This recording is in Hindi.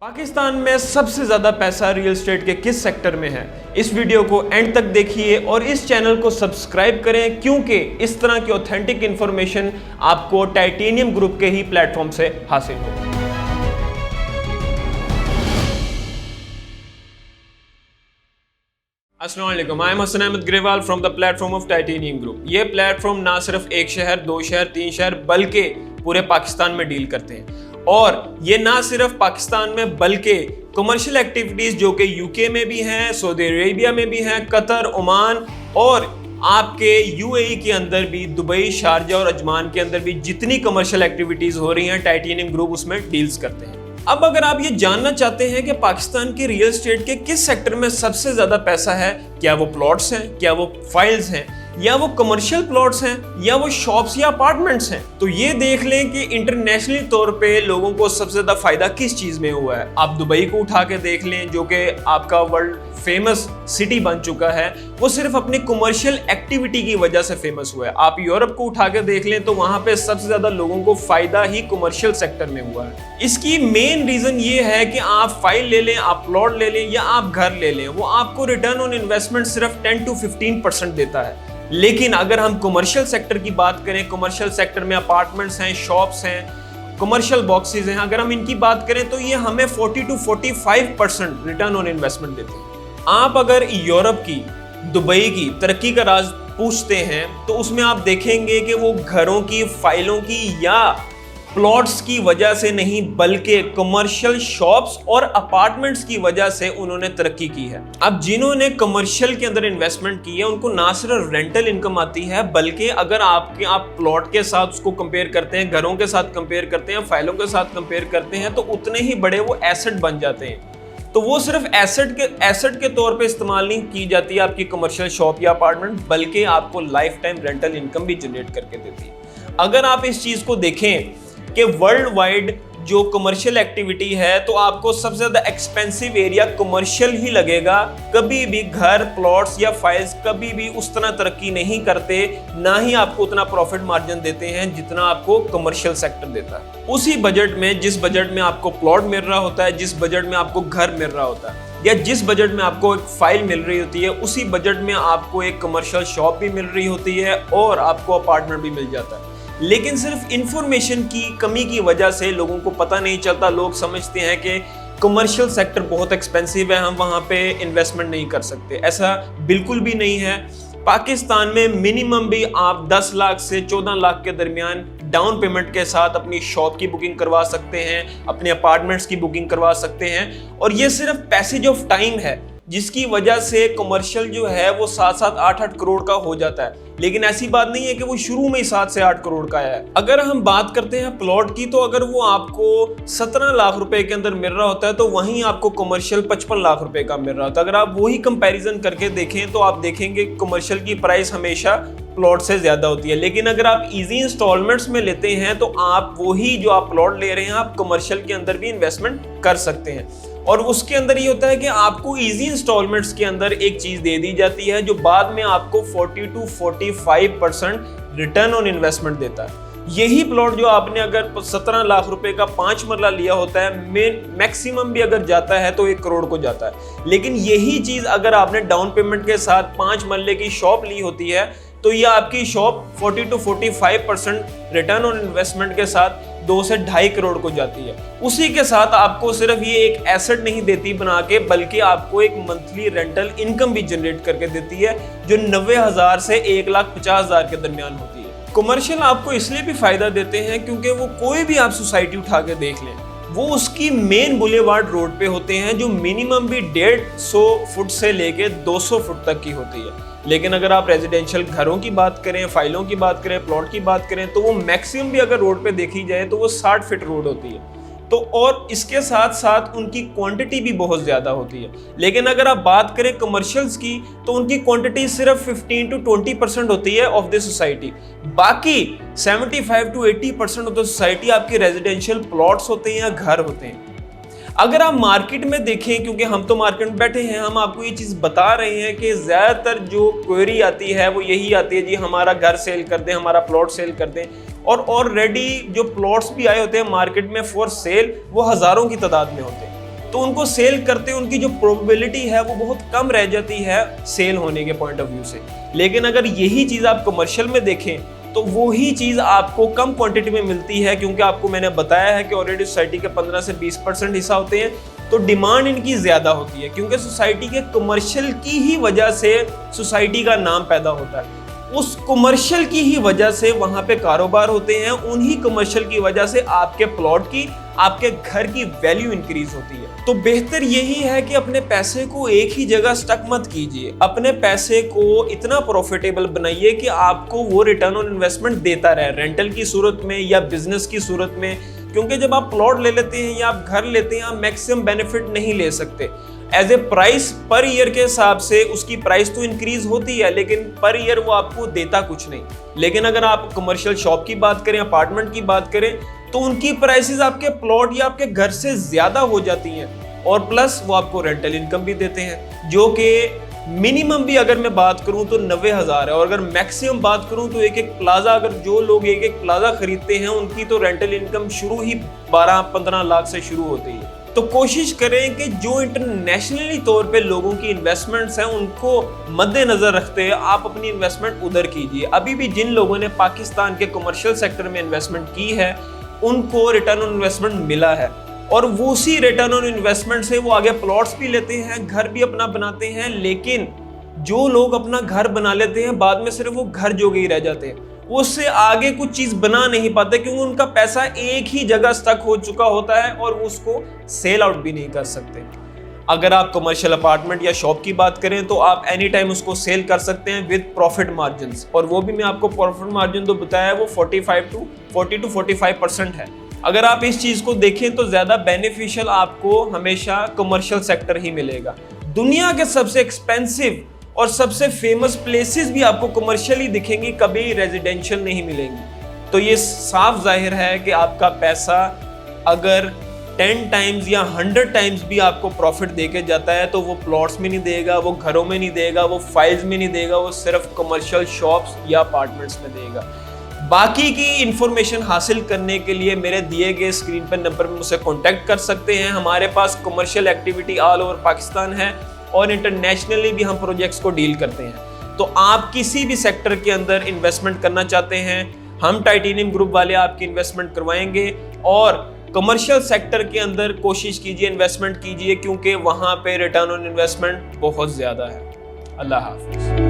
पाकिस्तान में सबसे ज़्यादा पैसा रियल एस्टेट के किस सेक्टर में है? इस वीडियो को एंड तक देखिए और इस चैनल को सब्सक्राइब करें क्योंकि इस तरह की ऑथेंटिक इंफॉर्मेशन आपको टाइटेनियम ग्रुप के ही प्लेटफॉर्म से हासिल हो। अस्सलाम वालेकुम, I am Hasan Ahmad Grewal from the platform of Titanium Group. ये प्लेटफॉर्म ना सिर्फ एक शहर, दो शहर, तीन शहर बल्कि पूरे पाकिस्तान में डील करते हैं। और ये ना सिर्फ पाकिस्तान में बल्कि कमर्शियल एक्टिविटीज जो कि यूके में भी हैं, सऊदी अरेबिया में भी हैं, कतर, ओमान और आपके यूएई के अंदर भी, दुबई, शारजा और अजमान के अंदर भी जितनी कमर्शियल एक्टिविटीज हो रही हैं टाइटेनियम ग्रुप उसमें डील्स करते हैं। अब अगर आप ये जानना चाहते हैं कि पाकिस्तान के रियल एस्टेट के किस सेक्टर में सबसे ज्यादा पैसा है, क्या वो प्लॉट्स हैं, क्या वो फाइल्स हैं, या वो कमर्शियल प्लॉट्स हैं, या वो शॉप्स या अपार्टमेंट्स हैं, तो ये देख लें कि इंटरनेशनली तौर पे लोगों को सबसे ज्यादा फायदा किस चीज में हुआ है। आप दुबई को उठा के देख लें जो कि आपका वर्ल्ड फेमस सिटी बन चुका है, वो सिर्फ अपनी कमर्शियल एक्टिविटी की वजह से फेमस हुआ है। आप यूरोप को उठा के देख लें तो वहां पे सबसे ज्यादा लोगों को फायदा ही कमर्शियल सेक्टर में हुआ है। इसकी मेन रीजन ये है कि आप फाइल ले लें, आप प्लॉट ले लें या आप घर ले लें, वो आपको रिटर्न ऑन इन्वेस्टमेंट सिर्फ 10 to 15% देता है। लेकिन अगर हम कमर्शियल सेक्टर की बात करें, कमर्शियल सेक्टर में अपार्टमेंट्स हैं, शॉप्स हैं, कमर्शियल बॉक्सेस हैं, अगर हम इनकी बात करें तो ये हमें 40 to 45% रिटर्न ऑन इन्वेस्टमेंट देते हैं। आप अगर यूरोप की, दुबई की तरक्की का राज पूछते हैं तो उसमें आप देखेंगे कि वो घरों की, फाइलों की या प्लॉट्स की वजह से नहीं बल्कि कमर्शियल शॉप्स और अपार्टमेंट्स की वजह से उन्होंने तरक्की की है। अब जिन्होंने कमर्शियल के अंदर इन्वेस्टमेंट की है उनको ना सिर्फ रेंटल इनकम आती है बल्कि अगर आप प्लॉट के साथ उसको कंपेयर करते हैं, घरों के साथ कंपेयर करते हैं, फाइलों के साथ कंपेयर करते हैं तो उतने ही बड़े वो एसेट बन जाते हैं। तो वो सिर्फ एसेट के तौर पे इस्तेमाल नहीं की जाती है आपकी कमर्शियल शॉप या अपार्टमेंट, बल्कि आपको लाइफ टाइम रेंटल इनकम भी जनरेट करके देती है। अगर आप इस चीज को देखें कि वर्ल्ड वाइड जो कमर्शियल एक्टिविटी है तो आपको सबसे ज्यादा एक्सपेंसिव एरिया कमर्शियल ही लगेगा। कभी भी घर, प्लॉट्स या फाइल्स कभी भी उस तरह तरक्की नहीं करते, ना ही आपको उतना प्रॉफिट मार्जिन देते हैं जितना आपको कमर्शियल सेक्टर देता है। उसी बजट में, जिस बजट में आपको प्लॉट मिल रहा होता है, जिस बजट में आपको घर मिल रहा होता है या जिस बजट में आपको एक फाइल मिल रही होती है, उसी बजट में आपको एक कमर्शियल शॉप भी मिल रही होती है और आपको अपार्टमेंट भी मिल जाता है। लेकिन सिर्फ इंफॉर्मेशन की कमी की वजह से लोगों को पता नहीं चलता। लोग समझते हैं कि कमर्शियल सेक्टर बहुत एक्सपेंसिव है, हम वहां पे इन्वेस्टमेंट नहीं कर सकते। ऐसा बिल्कुल भी नहीं है। पाकिस्तान में मिनिमम भी आप 10 लाख से 14 लाख के दरमियान डाउन पेमेंट के साथ अपनी शॉप की बुकिंग करवा सकते हैं, अपने अपार्टमेंट्स की बुकिंग करवा सकते हैं। और ये सिर्फ पैसेज ऑफ टाइम है जिसकी वजह से कमर्शियल जो है वो 7-7, 8-8 करोड़ का हो जाता है। लेकिन ऐसी बात नहीं है कि वो शुरू में ही 7 से 8 करोड़ का है। अगर हम बात करते हैं प्लॉट की तो अगर वो आपको 17 लाख रुपए के अंदर मिल रहा होता है तो वहीं आपको कमर्शियल 55 लाख रुपए का मिल रहा होता है। अगर आप वही कंपैरिजन करके देखें तो आप देखेंगे कमर्शियल की प्राइस हमेशा प्लॉट से ज्यादा होती है। लेकिन अगर आप इजी इंस्टॉलमेंट्स में लेते हैं तो आप वही जो आप प्लॉट ले रहे हैं आप कमर्शियल के अंदर भी इन्वेस्टमेंट कर सकते हैं। और उसके अंदर ये होता है कि आपको इजी इंस्टॉलमेंट्स के अंदर एक चीज दे दी जाती है जो बाद में आपको 40 to 45% रिटर्न ऑन इन्वेस्टमेंट देता है। यही प्लॉट जो आपने अगर 17 लाख रुपए का 5 मरला लिया होता है, मैक्सिमम भी अगर जाता है तो 1 करोड़ को जाता है। लेकिन यही चीज अगर आपने डाउन पेमेंट के साथ 5 मरले की शॉप ली होती है तो ये आपकी shop 40 to 45% return on investment के साथ 2 से 2.5 करोड़ को जाती है। उसी के साथ आपको सिर्फ ये एक एसेट नहीं देती बना के, बल्कि आपको एक मंथली रेंटल इनकम भी जनरेट करके देती है जो 90,000 से 1,50,000 के दरमियान होती है। कमर्शियल आपको इसलिए भी फायदा देते हैं क्योंकि वो कोई भी आप सोसाइटी उठा के देख लें, वो उसकी मेन बुलेवार्ड रोड पे होते हैं जो मिनिमम भी 150 फुट से लेके 200 फुट तक की होती है। लेकिन अगर आप रेजिडेंशियल घरों की बात करें, फाइलों की बात करें, प्लॉट की बात करें तो वो मैक्सिमम भी अगर रोड पे देखी जाए तो वो 60 फीट रोड होती है। तो और इसके साथ साथ उनकी क्वांटिटी भी बहुत ज्यादा होती है। लेकिन अगर आप बात करें कमर्शियल्स की तो उनकी क्वांटिटी सिर्फ 15 to 20% होती है ऑफ द सोसाइटी। बाकी 75 to 80% ऑफ द सोसाइटी आपकी रेजिडेंशियल प्लॉट्स होते हैं या घर होते हैं। अगर आप मार्केट में देखें, क्योंकि हम तो मार्केट में बैठे हैं, हम आपको ये चीज़ बता रहे हैं कि ज़्यादातर जो क्वेरी आती है वो यही आती है, जी हमारा घर सेल कर दें, हमारा प्लॉट सेल कर दें। और ऑलरेडी जो प्लॉट्स भी आए होते हैं मार्केट में फॉर सेल वो हज़ारों की तादाद में होते हैं। तो उनको सेल करते उनकी जो प्रोबेबिलिटी है वो बहुत कम रह जाती है सेल होने के पॉइंट ऑफ व्यू से। लेकिन अगर यही चीज़ आप कमर्शियल में देखें तो वो ही चीज़ आपको कम क्वांटिटी में मिलती है, क्योंकि आपको मैंने बताया है कि ऑलरेडी सोसाइटी के 15 से 20% हिस्सा होते हैं, तो डिमांड इनकी ज़्यादा होती है, क्योंकि सोसाइटी के कमर्शियल की ही वजह से सोसाइटी का नाम पैदा होता है। उस कमर्शियल की ही वजह से वहां पे कारोबार होते हैं, उन्हीं कमर्शियल की वजह से आपके प्लॉट की, आपके घर की वैल्यू इंक्रीज होती है। तो बेहतर यही है कि अपने पैसे को एक ही जगह स्टक मत कीजिए, अपने पैसे को इतना प्रॉफिटेबल बनाइए कि आपको वो रिटर्न ऑन इन्वेस्टमेंट देता रहे, रेंटल की सूरत में या बिजनेस की सूरत में। क्योंकि जब आप प्लॉट ले लेते हैं या आप घर लेते हैं, आप मैक्सिमम बेनिफिट नहीं ले सकते। As a price per year के हिसाब से उसकी प्राइस तो इंक्रीज होती है, लेकिन पर ईयर वो आपको देता कुछ नहीं। लेकिन अगर आप कमर्शियल शॉप की बात करें, अपार्टमेंट की बात करें, तो उनकी प्राइसेस आपके प्लॉट या आपके घर से ज्यादा हो जाती हैं, और प्लस वो आपको रेंटल इनकम भी देते हैं, जो कि मिनिमम भी अगर मैं बात करूं तो 90,000 है, और अगर मैक्सिमम बात करूं तो एक प्लाजा, अगर जो लोग एक प्लाजा खरीदते हैं उनकी तो रेंटल इनकम शुरू ही 12-15 लाख से शुरू होती है। तो कोशिश करें कि जो इंटरनेशनली तौर पे लोगों की इन्वेस्टमेंट्स हैं उनको मद्देनजर रखते हैं आप अपनी इन्वेस्टमेंट उधर कीजिए। अभी भी जिन लोगों ने पाकिस्तान के कमर्शियल सेक्टर में इन्वेस्टमेंट की है उनको रिटर्न ऑन इन्वेस्टमेंट मिला है, और वो उसी रिटर्न ऑन इन्वेस्टमेंट से वो आगे प्लॉट्स भी लेते हैं, घर भी अपना बनाते हैं। लेकिन जो लोग अपना घर बना लेते हैं बाद में सिर्फ वो घर जोगे ही रह जाते हैं, वो उससे आगे कुछ चीज बना नहीं पाते, क्योंकि उनका पैसा एक ही जगह स्टक हो चुका होता है और वो उसको सेल आउट भी नहीं कर सकते। अगर आप कमर्शियल अपार्टमेंट या शॉप की बात करें तो आप एनी टाइम उसको सेल कर सकते हैं विद प्रॉफिट मार्जिन, और वो भी मैं आपको प्रॉफिट मार्जिन तो बताया है वो 40 to 45% है। अगर आप इस चीज को देखें तो ज्यादा बेनिफिशियल आपको हमेशा कमर्शियल सेक्टर ही मिलेगा। दुनिया के सबसे एक्सपेंसिव और सबसे फेमस प्लेसेस भी आपको कमर्शियल ही दिखेंगी, कभी रेजिडेंशियल नहीं मिलेंगी। तो ये साफ जाहिर है कि आपका पैसा अगर 10 टाइम्स या 100 टाइम्स भी आपको प्रॉफिट देके जाता है तो वो प्लॉट्स में नहीं देगा, वो घरों में नहीं देगा, वो फाइल्स में नहीं देगा, वो सिर्फ कमर्शियल शॉप्स या अपार्टमेंट्स में देगा। बाकी की इंफॉर्मेशन हासिल करने के लिए मेरे दिए गए स्क्रीन पर नंबर में मुझसे कॉन्टैक्ट कर सकते हैं। हमारे पास commercial activity all over Pakistan है और इंटरनेशनली भी हम प्रोजेक्ट्स को डील करते हैं। तो आप किसी भी सेक्टर के अंदर इन्वेस्टमेंट करना चाहते हैं, हम टाइटेनियम ग्रुप वाले आपकी इन्वेस्टमेंट करवाएंगे, और कमर्शियल सेक्टर के अंदर कोशिश कीजिए, इन्वेस्टमेंट कीजिए, क्योंकि वहां पे रिटर्न ऑन इन्वेस्टमेंट बहुत ज्यादा है। अल्लाह हाफिज।